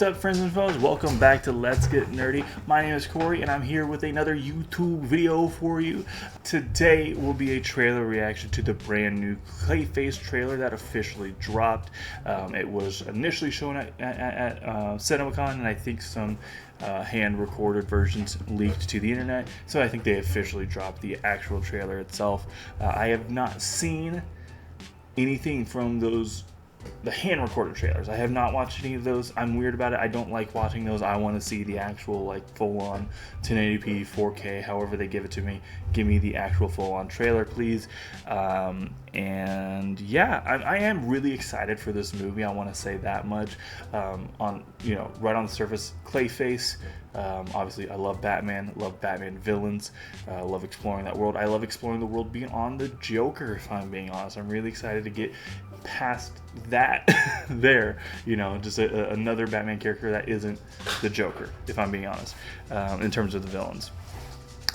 What's up, friends and foes? Welcome back to Let's Get Nerdy. My name is Corey, and I'm here with another YouTube video for you. Today will be a trailer reaction to the brand new Clayface trailer that officially dropped. It was initially shown at CinemaCon, and I think some hand-recorded versions leaked to the internet. So I think they officially dropped the actual trailer itself. I have not seen anything from the hand-recorded trailers. I have not watched any of those. I'm weird about it. I don't like watching those. I want to see the actual, like, full-on 1080p, 4K, however they give it to me. Give me the actual full-on trailer, please. And yeah, I am really excited for this movie. I want to say that much. Right on the surface, Clayface. Obviously, I love Batman. Love Batman villains. Love exploring that world. I love exploring the world beyond the Joker. If I'm being honest, I'm really excited to get past that there, just another Batman character that isn't the Joker, if I'm being honest, in terms of the villains.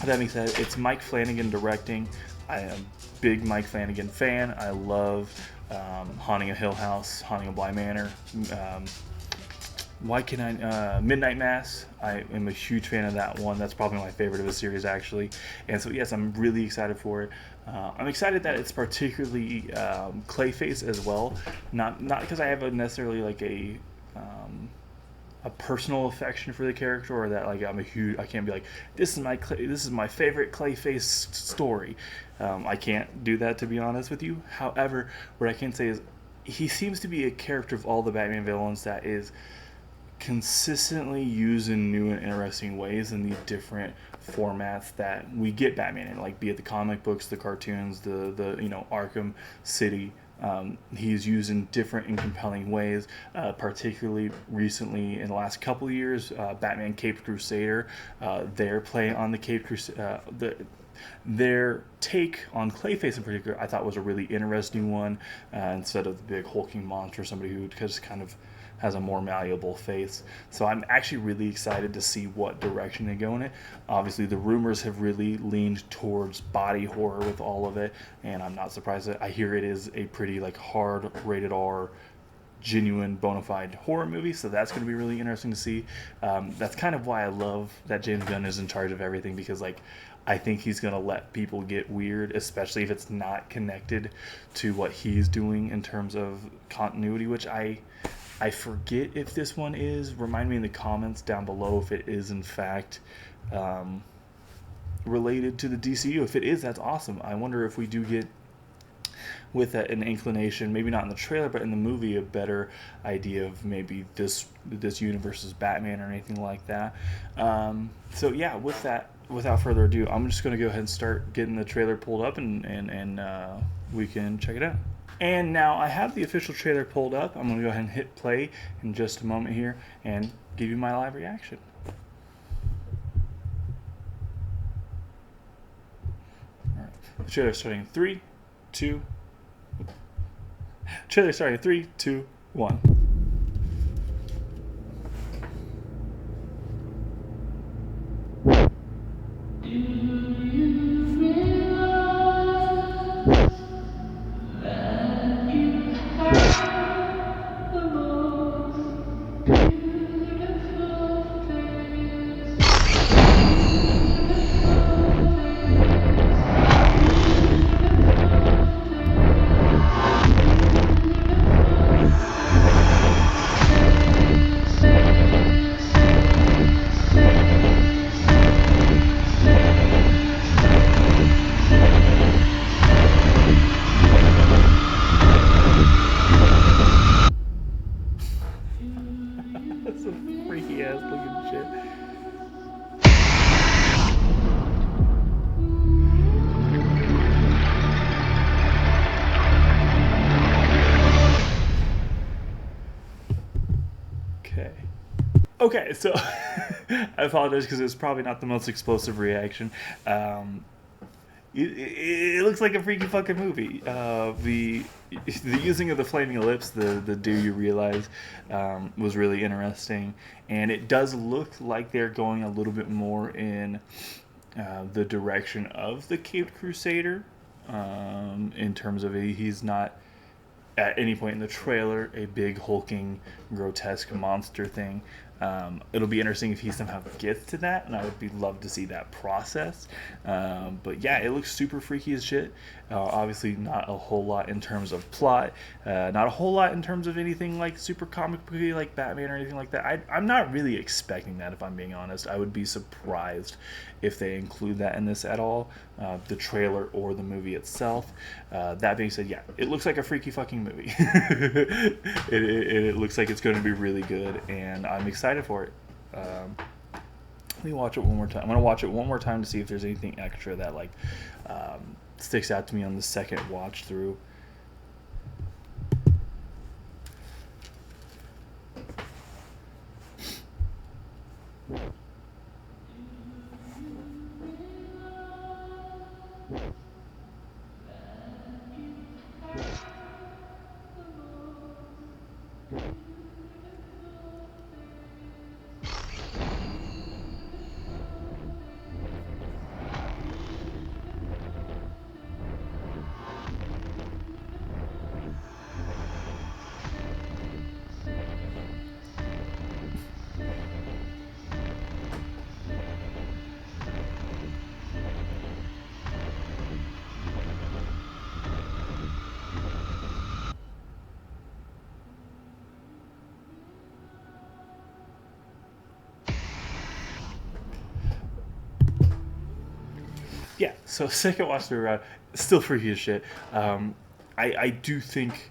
That being said, it's Mike Flanagan directing. I am a big Mike Flanagan fan. I love Haunting a Hill House, Haunting a Bly Manor, Midnight Mass. I am a huge fan of that one. That's probably my favorite of the series, actually. And so, yes, I'm really excited for it. I'm excited that it's particularly Clayface as well. Not because I have necessarily like a personal affection for the character, or that like I can't be like, this is my favorite Clayface story. I can't do that, to be honest with you. However, what I can say is he seems to be a character of all the Batman villains that is consistently used in new and interesting ways in the different formats that we get Batman in, like be it the comic books, the cartoons, the Arkham City. He's used in different and compelling ways, particularly recently in the last couple of years. Batman Caped Crusader, their play on the Caped Crusader, their take on Clayface in particular, I thought was a really interesting one. Instead of the big hulking monster, somebody who just kind of has a more malleable face. So I'm actually really excited to see what direction they go in it. Obviously, the rumors have really leaned towards body horror with all of it, and I'm not surprised that I hear it is a pretty hard rated R, genuine bona fide horror movie, so that's going to be really interesting to see. That's kind of why I love that James Gunn is in charge of everything, because I think he's going to let people get weird, especially if it's not connected to what he's doing in terms of continuity, which I forget if this one is. Remind me in the comments down below if it is in fact related to the DCU. If it is, that's awesome. I wonder if we do get with an inclination, maybe not in the trailer, but in the movie, a better idea of maybe this universe's Batman or anything like that. So yeah, with that, without further ado, I'm just going to go ahead and start getting the trailer pulled up, and we can check it out. And now I have the official trailer pulled up. I'm going to go ahead and hit play in just a moment here and give you my live reaction. All right. The trailer's starting in 3, 2. Trailer starting in 3, 2, 1. That's some freaky ass looking shit. Okay, so I apologize because it's probably not the most explosive reaction. It looks like a freaky fucking movie. The using of the flaming lips, the do you realize, was really interesting, and it does look like they're going a little bit more in the direction of the Caped Crusader, in terms of he's not at any point in the trailer a big hulking grotesque monster thing. It'll be interesting if he somehow gets to that, and I would be love to see that process. But yeah, it looks super freaky as shit. Obviously, not a whole lot in terms of plot, not a whole lot in terms of anything like super comic booky like Batman or anything like that. I'm not really expecting that, if I'm being honest. I would be surprised if they include that in this at all, the trailer or the movie itself. That being said, yeah, it looks like a freaky fucking movie. It looks like it's going to be really good, and I'm excited for it. Let me watch it one more time. I'm going to watch it one more time to see if there's anything extra that like sticks out to me on the second watch through. Yeah, so second watch through around, still freaky as shit. I do think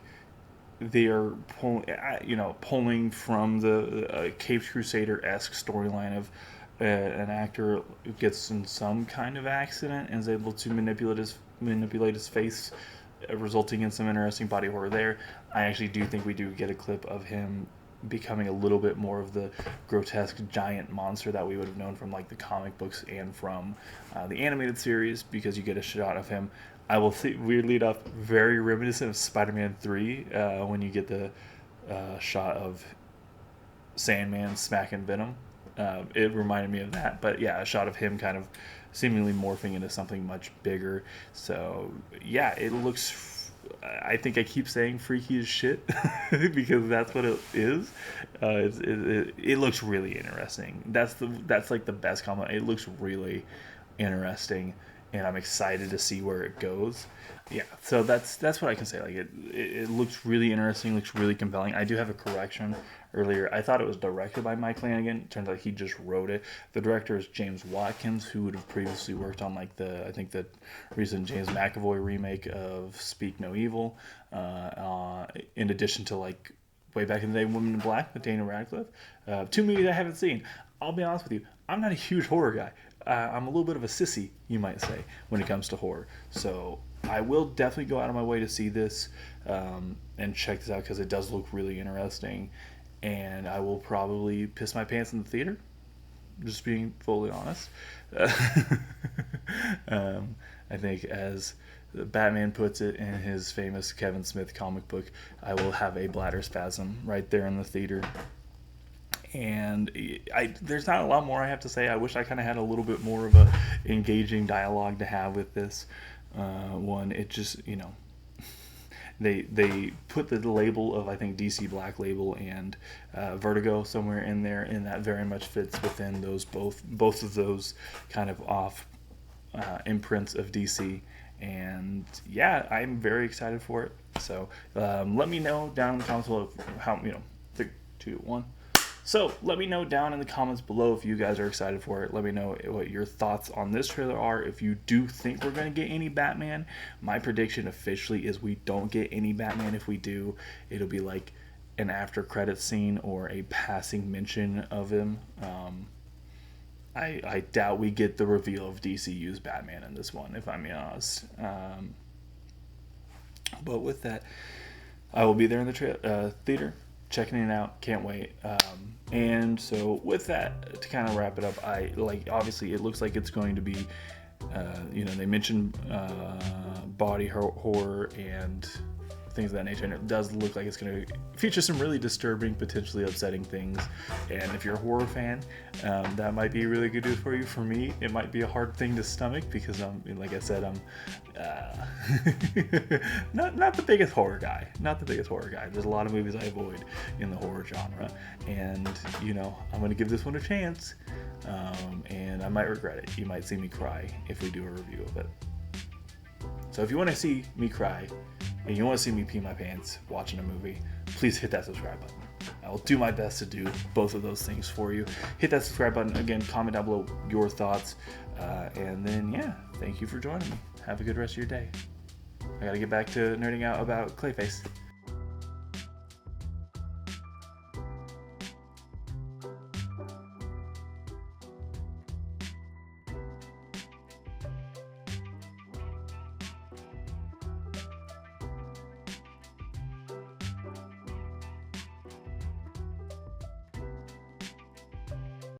they are pulling from the Caped Crusader esque storyline of an actor who gets in some kind of accident and is able to manipulate his face, resulting in some interesting body horror there. I actually do think we do get a clip of him becoming a little bit more of the grotesque giant monster that we would have known from like the comic books and from the animated series, because you get a shot of him. I will say, weirdly enough, very reminiscent of Spider-Man 3 when you get the shot of Sandman smacking Venom. It reminded me of that, but yeah, a shot of him kind of seemingly morphing into something much bigger. So yeah, it looks. I think I keep saying freaky as shit because that's what it is. It looks really interesting. That's like the best comment. It looks really interesting, and I'm excited to see where it goes. Yeah, so that's what I can say. Like it looks really interesting, looks really compelling. I do have a correction earlier. I thought it was directed by Mike Flanagan. Turns out he just wrote it. The director is James Watkins, who would have previously worked on like the recent James McAvoy remake of Speak No Evil. In addition to like way back in the day, Women in Black with Daniel Radcliffe. Two movies I haven't seen. I'll be honest with you, I'm not a huge horror guy. I'm a little bit of a sissy, you might say, when it comes to horror. So I will definitely go out of my way to see this and check this out because it does look really interesting. And I will probably piss my pants in the theater, just being fully honest. I think, as Batman puts it in his famous Kevin Smith comic book, I will have a bladder spasm right there in the theater. And there's not a lot more I have to say. I wish I kind of had a little bit more of a engaging dialogue to have with this one. It just, they put the label of, I think, DC Black Label and Vertigo somewhere in there, and that very much fits within those both of those kind of off imprints of DC. And yeah, I'm very excited for it. So let me know down in the comments below how 3, 2, 1. So let me know down in the comments below if you guys are excited for it. Let me know what your thoughts on this trailer are. If you do think we're going to get any Batman, my prediction officially is we don't get any Batman. If we do, it'll be like an after credits scene or a passing mention of him. I doubt we get the reveal of DCU's Batman in this one, if I'm being honest. But with that, I will be there in the theater, checking it out. Can't wait. And so with that, to kind of wrap it up, obviously it looks like it's going to be, they mentioned body horror and things of that nature, and it does look like it's going to feature some really disturbing, potentially upsetting things. And if you're a horror fan, that might be really good news for you. For me, it might be a hard thing to stomach because like I said, I'm not the biggest horror guy. There's a lot of movies I avoid in the horror genre, and I'm going to give this one a chance, and I might regret it. You might see me cry if we do a review of it. So if you want to see me cry and you want to see me pee my pants watching a movie, please hit that subscribe button. I will do my best to do both of those things for you. Hit that subscribe button. Again, comment down below your thoughts. And then, thank you for joining me. Have a good rest of your day. I got to get back to nerding out about Clayface.